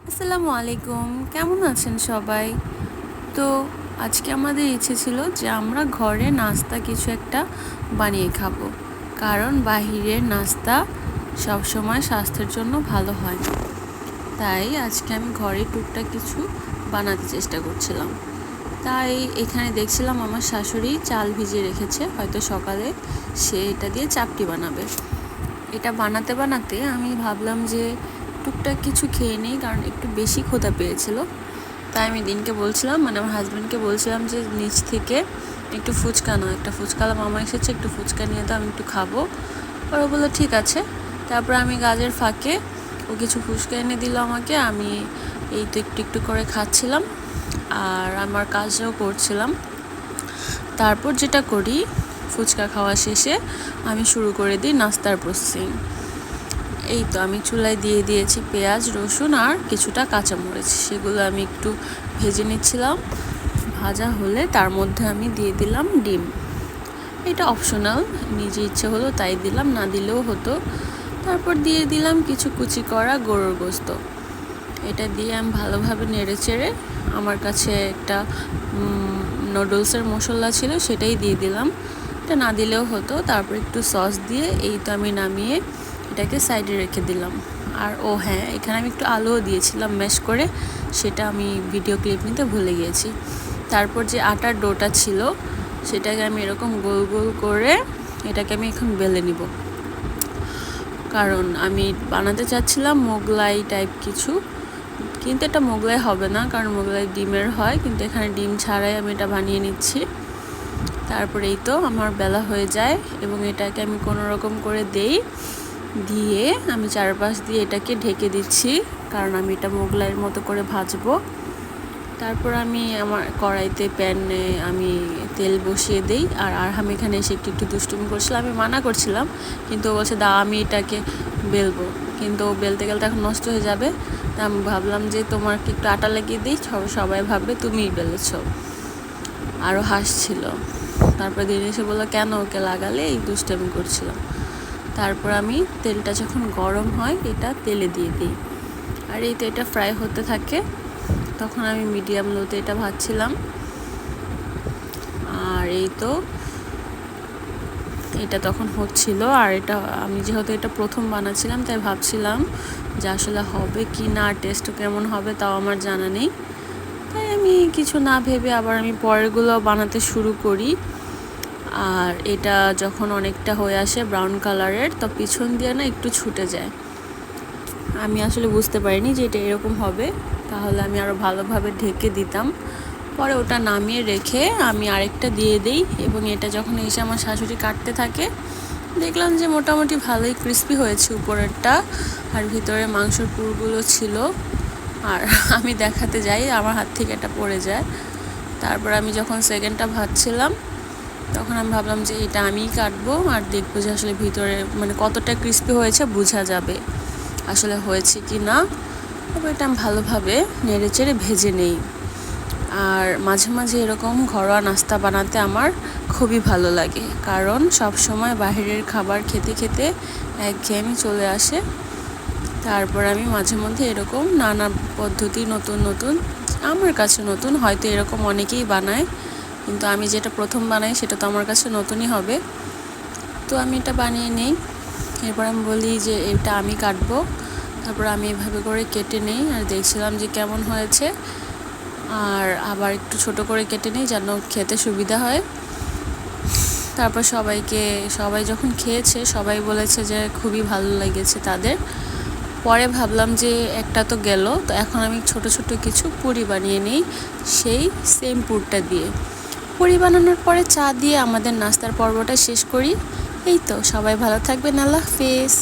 আসসালামু আলাইকুম, কেমন আছেন সবাই? তো আজকে আমাদের ইচ্ছে ছিল যে আমরা ঘরে নাস্তা কিছু একটা বানিয়ে খাবো, কারণ বাহিরের নাস্তা সবসময় স্বাস্থ্যের জন্য ভালো হয় না। তাই আজকে আমি ঘরে টুকটাক কিছু বানাতে চেষ্টা করছিলাম। তাই এখানে দেখছিলাম আমার শাশুড়ি চাল ভিজিয়ে রেখেছে, হয়তো সকালে সে এটা দিয়ে চাপটি বানাবে। এটা বানাতে বানাতে আমি ভাবলাম যে টুকটাক কিছু খেয়ে নিই, কারণ একটু বেশি ক্ষুধা পেয়েছিল। তাই আমি দিনকে বলছিলাম, মানে আমার হাজব্যান্ডকে বলছিলাম যে নিচ থেকে একটু ফুচকা নাও, একটা ফুচকালা মামা এসেছে, একটু ফুচকা নিয়ে দাও, আমি একটু খাবো। আর ও বললো ঠিক আছে। তারপর আমি কাজের ফাঁকে ও কিছু ফুচকা এনে দিল আমাকে, আমি এই তো একটু একটু করে খাচ্ছিলাম আর আমার কাজও করছিলাম। তারপর যেটা করি, ফুচকা খাওয়া শেষে আমি শুরু করে দিই নাস্তার প্রসেসিং। এই তো আমি চুলায় দিয়ে দিয়েছি পেঁয়াজ, রসুন আর কিছুটা কাঁচামরিচ, সেগুলো আমি একটু ভেজে নিচ্ছিলাম। ভাজা হলে তার মধ্যে আমি দিয়ে দিলাম ডিম। এটা অপশনাল, নিজে ইচ্ছে হলো তাই দিলাম, না দিলেও হতো। তারপর দিয়ে দিলাম কিছু কুচি করা গরুর গোস্ত। এটা দিয়ে আমি ভালোভাবে নেড়ে চেড়ে, আমার কাছে একটা নুডলসের মশলা ছিল সেটাই দিয়ে দিলাম, এটা না দিলেও হতো। তারপর একটু সস দিয়ে এই তো আমি নামিয়ে এটাকে সাইডে রেখে দিলাম। আর হ্যাঁ, এখানে আমি একটু আলুও দিয়েছিলাম ম্যাশ করে, সেটা আমি ভিডিও ক্লিপ নিতে ভুলে গিয়েছি। তারপর যে আটার ডোটা ছিল সেটাকে আমি এরকম গোল গোল করে এটাকে আমি এখন বেলে নিব, কারণ আমি বানাতে চাচ্ছিলাম মোগলাই টাইপ কিছু, কিন্তু এটা মোগলাই হবে না, কারণ মোগলাই ডিমের হয়, কিন্তু এখানে ডিম ছাড়াই আমি এটা বানিয়ে নিচ্ছি। তারপরে এই তো আমার বেলা হয়ে যায় এবং এটাকে আমি কোনো রকম করে দিয়ে আমি চারপাশ দিয়ে এটাকে ঢেকে দিচ্ছি, কারণ আমি এটা মোগলাইয়ের মতো করে ভাজবো। তারপর আমি আমার কড়াইতে প্যানে আমি তেল বসিয়ে দিই, আর আরহাম এখানে এসে একটু একটু দুষ্টুমি করছিলাম, আমি মানা করছিলাম, কিন্তু ও বলছে দা আমি এটাকে বেলবো, কিন্তু ও বেলতে গেলে এখন নষ্ট হয়ে যাবে। তা আমি ভাবলাম যে তোমাকে একটু আটা লাগিয়ে দিই, সবাই ভাববে তুমিই বেলেছ। আরও হাসছিল। তারপর দিন এসে বললো কেন ওকে লাগালে, এই দুষ্টামি করছিলাম। তারপর আমি তেলটা যখন গরম হয় এটা তেলে দিয়ে দিই, আর এই তো এটা ফ্রাই হতে থাকে। তখন আমি মিডিয়াম লোতে এটা ভাজছিলাম। আর এই তো এটা তখন হচ্ছিল, আর এটা আমি যেহেতু এটা প্রথম বানাচ্ছিলাম তাই ভাবছিলাম যে আসলে হবে কি না, টেস্টও কেমন হবে তাও আমার জানা নেই। তাই আমি কিছু না ভেবে আবার আমি পরেরগুলো বানাতে শুরু করি। আর এটা যখন অনেকটা হয়ে আসে ব্রাউন কালারের, তো পিছন দিয়ে না একটু ছুটে যায়। আমি আসলে বুঝতে পারিনি যে এটা এরকম হবে, তাহলে আমি আরও ভালোভাবে ঢেকে দিতাম। পরে ওটা নামিয়ে রেখে আমি আরেকটা দিয়ে দিই, এবং এটা যখন এসে আমার শাশুড়ি কাটতে থাকে দেখলাম যে মোটামুটি ভালোই ক্রিস্পি হয়েছে উপরেরটা, আর ভিতরে মাংসের পুরগুলো ছিল। আর আমি দেখাতে যাই, আমার হাত থেকে এটা পড়ে যায়। তারপর আমি যখন সেকেন্ডটা ভাজছিলাম তখন আমি ভাবলাম যে এটা আমিই কাটবো, আর দেখবো যে আসলে ভিতরে মানে কতটা ক্রিস্পি হয়েছে বোঝা যাবে আসলে হয়েছে কি না। তারপর এটা আমি ভালোভাবে নেড়ে চেড়ে ভেজে নেই। আর মাঝে মাঝে এরকম ঘরোয়া নাস্তা বানাতে আমার খুবই ভালো লাগে, কারণ সব সময় বাহিরের খাবার খেতে খেতে একঘেয়েমি চলে আসে। তারপর আমি মাঝে মধ্যে এরকম নানা পদ্ধতি নতুন নতুন, আমার কাছে নতুন, হয়তো এরকম অনেকেই বানায়, কিন্তু আমি যেটা প্রথম বানাই সেটা তো আমার কাছে নতুনই হবে। তো আমি এটা বানিয়ে নেই। এরপর আমি বলি যে এটা আমি কাটবো। তারপর আমি এভাবে করে কেটে নেই, আর দেখছিলাম যে কেমন হয়েছে, আর আবার একটু ছোট করে কেটে নিই যেন খেতে সুবিধা হয়। তারপর সবাই যখন খেয়েছে সবাই বলেছে যে খুবই ভালো লেগেছে তাদের। পরে ভাবলাম যে একটা তো গেল, তো এখন আমি ছোট ছোট কিছু পুরি বানিয়ে নিই সেই সেম পুরটা দিয়ে। পুরি বানানোর পরে চা দিয়ে আমাদের নাস্তার পর্বটা শেষ করি। এই তো, সবাই ভালো থাকবেন, আল্লাহ হাফেজ।